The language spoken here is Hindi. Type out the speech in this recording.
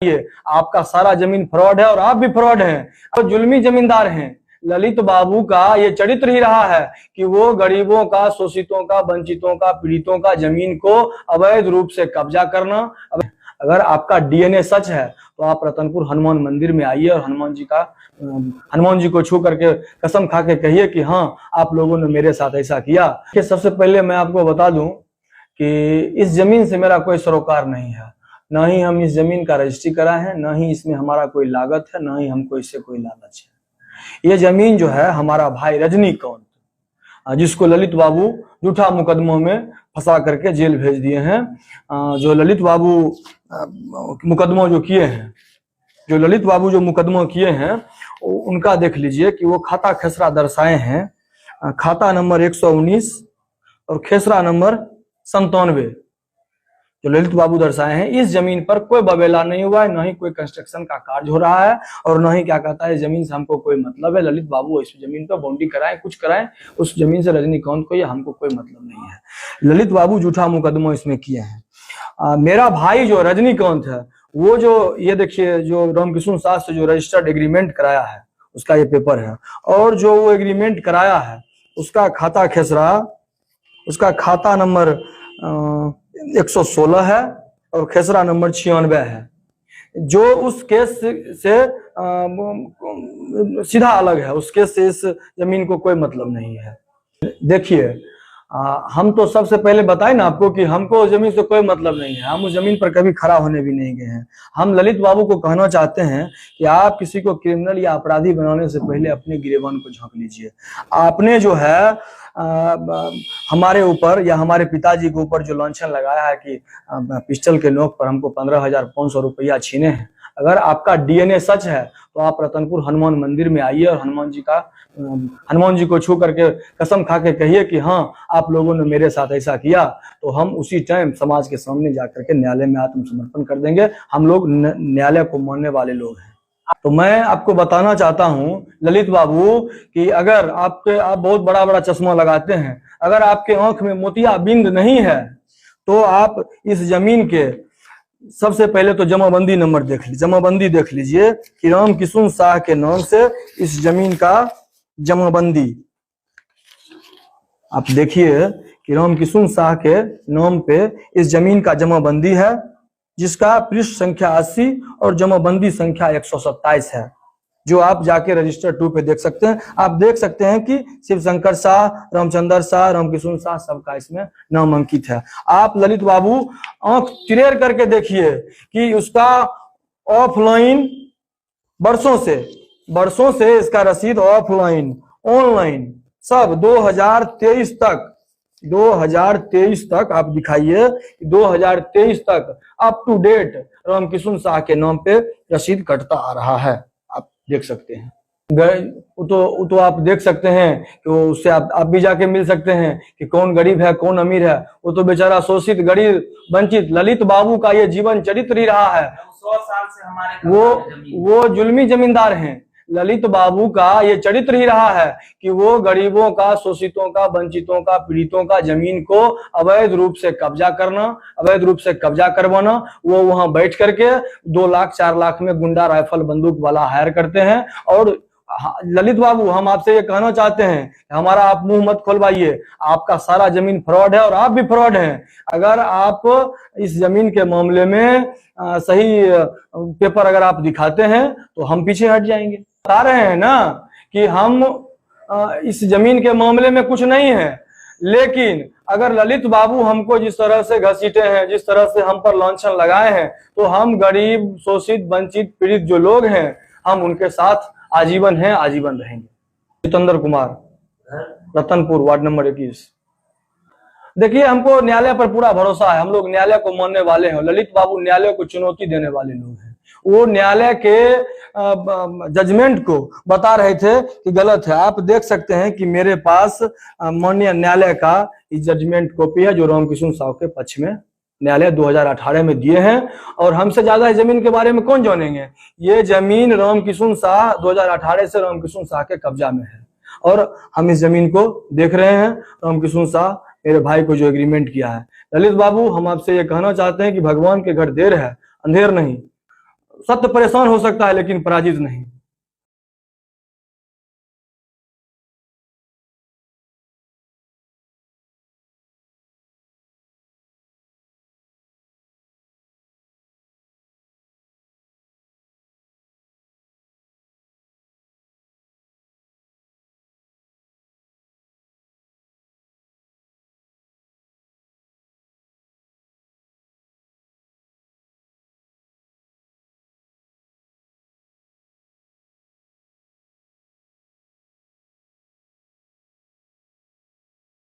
ये आपका सारा जमीन फ्रॉड है और आप भी फ्रॉड हैं और जुल्मी जमींदार हैं। ललित बाबू का ये चरित्र ही रहा है कि वो गरीबों का, शोषितों का, वंचितों का, पीड़ितों का जमीन को अवैध रूप से कब्जा करना। अगर आपका डीएनए सच है तो आप रतनपुर हनुमान मंदिर में आइए और हनुमान जी को छू करके कसम खा के कहिए कि हाँ, आप लोगों ने मेरे साथ ऐसा किया। कि सबसे पहले मैं आपको बता दूं कि इस जमीन से मेरा कोई सरोकार नहीं है, ना ही हम इस जमीन का रजिस्ट्री कराए हैं, ना ही इसमें हमारा कोई लागत है, ना ही हमको इससे कोई लालच है। ये जमीन जो है हमारा भाई रजनीकांत, जिसको ललित बाबू झूठा मुकदमों में फंसा करके जेल भेज दिए हैं। जो ललित बाबू मुकदमों जो किए हैं, जो ललित बाबू जो मुकदमों किए हैं उनका देख लीजिए कि वो खाता खेसरा दर्शाए हैं। खाता नंबर 119 और खेसरा नंबर 97 जो ललित बाबू दर्शाए हैं। इस जमीन पर कोई बवेला नहीं हुआ है, ना ही कोई कंस्ट्रक्शन का कार्य हो रहा है और ना ही क्या कहता है जमीन से हमको कोई मतलब है। ललित बाबू इस जमीन पर बाउंड्री कराए, कुछ कराए, उस जमीन से रजनीकांत को ये हमको कोई मतलब नहीं है। ललित बाबू झूठा मुकदमा इसमें किए हैं। मेरा भाई जो रजनीकांत है वो जो ये देखिए जो रामकिशुन साह से जो रजिस्टर्ड एग्रीमेंट कराया है उसका ये पेपर है, और जो वो एग्रीमेंट कराया है उसका खाता खेसरा, उसका खाता नंबर 116 है और खेसरा नंबर 96 है, जो उस केस से सीधा अलग है। उस केस से इस जमीन को कोई मतलब नहीं है। देखिए हम तो सबसे पहले बताए ना आपको कि हमको उस जमीन से कोई मतलब नहीं है, हम उस जमीन पर कभी खड़ा होने भी नहीं गए हैं। हम ललित बाबू को कहना चाहते हैं कि आप किसी को क्रिमिनल या अपराधी बनाने से पहले अपने गिरेबान को झांक लीजिए। आपने जो है हमारे ऊपर या हमारे पिताजी के ऊपर जो लांछन लगाया है कि पिस्टल के नोक पर हमको 15,500 रुपया छीने हैं। अगर आपका डीएनए सच है तो आप रतनपुर हनुमान मंदिर में आइए और हनुमान जी को छू करके कसम खा के कहिए कि हाँ, आप लोगों ने मेरे साथ ऐसा किया, तो हम उसी टाइम समाज के सामने जाकर के न्यायालय में आत्मसमर्पण कर देंगे। हम लोग न्यायालय को मानने वाले लोग हैं। तो मैं आपको बताना चाहता हूं ललित बाबू कि अगर आप बहुत बड़ा बड़ा चश्मा लगाते हैं, अगर आपके आंख में मोतियाबिंद नहीं है तो आप इस जमीन के सबसे पहले तो जमाबंदी नंबर देख लीजिए, जमाबंदी देख लीजिए कि रामकिशुन साह के नाम से इस जमीन का जमाबंदी आप देखिए कि रामकिशुन साह के नाम पे इस जमीन का जमाबंदी है, जिसका पृष्ठ संख्या 80 और जमाबंदी संख्या 127 है, जो आप जाके रजिस्टर 2 पे देख सकते हैं। आप देख सकते हैं कि शिव शंकर शाह, रामचंद्र शाह, रामकिशुन शाह सबका इसमें नाम अंकित है। आप ललित बाबू आंख तिरेर करके देखिए कि उसका ऑफलाइन बरसों से इसका रसीद ऑफलाइन, ऑनलाइन सब 2023 तक आप दिखाइए, 2023 तक up to date Ramkishun Shah के नाम पे रसीद कटता आ रहा है। आप देख सकते हैं, वो तो आप देख सकते हैं कि उससे आप भी जाके मिल सकते हैं कि कौन गरीब है कौन अमीर है। वो तो बेचारा शोषित, गरीब, वंचित ललित बाबू का ये जीवन चरित्र ही रहा है। 100 साल से हमारे वो जुल्मी जमींदार हैं। ललित बाबू का ये चरित्र ही रहा है कि वो गरीबों का, शोषितों का, वंचितों का, पीड़ितों का जमीन को अवैध रूप से कब्जा करना, अवैध रूप से कब्जा करवाना। वो वहां बैठ करके 2 लाख 4 लाख में गुंडा, राइफल, बंदूक वाला हायर करते हैं। और ललित बाबू, हम आपसे ये कहना चाहते हैं, हमारा आप मुंह मत खोलवाइए, आपका सारा जमीन फ्रॉड है और आप भी फ्रॉड हैं। अगर आप इस जमीन के मामले में सही पेपर अगर आप दिखाते हैं तो हम पीछे हट जाएंगे। बता रहे हैं ना कि हम इस जमीन के मामले में कुछ नहीं है, लेकिन अगर ललित बाबू हमको जिस तरह से घसीटे हैं, जिस तरह से हम पर लांछन लगाए हैं, तो हम गरीब, शोषित, वंचित, पीड़ित जो लोग हैं, हम उनके साथ आजीवन हैं, आजीवन रहेंगे। Jitendra Kumar, Ratanpur, ward number 21। देखिए, हमको न्यायालय पर पूरा भरोसा है, हम लोग न्यायालय को मानने वाले हैं। ललित बाबू न्यायालय को चुनौती देने वाले लोग हैं। वो न्यायालय के जजमेंट को बता रहे थे कि गलत है। आप देख सकते हैं कि मेरे पास माननीय न्यायालय का जजमेंट कॉपी है, जो रामकिशुन साह के पक्ष में न्यायालय 2018 में दिए हैं। और हमसे ज्यादा इस जमीन के बारे में कौन जानेंगे। ये जमीन रामकिशुन साह 2018 से रामकिशुन साह के कब्जा में है और हम इस जमीन को देख रहे हैं। रामकिशुन साह मेरे भाई को जो एग्रीमेंट किया है। ललित बाबू, हम आपसे ये कहना चाहते हैं कि भगवान के घर देर है, अंधेर नहीं। सत्य परेशान हो सकता है लेकिन पराजित नहीं।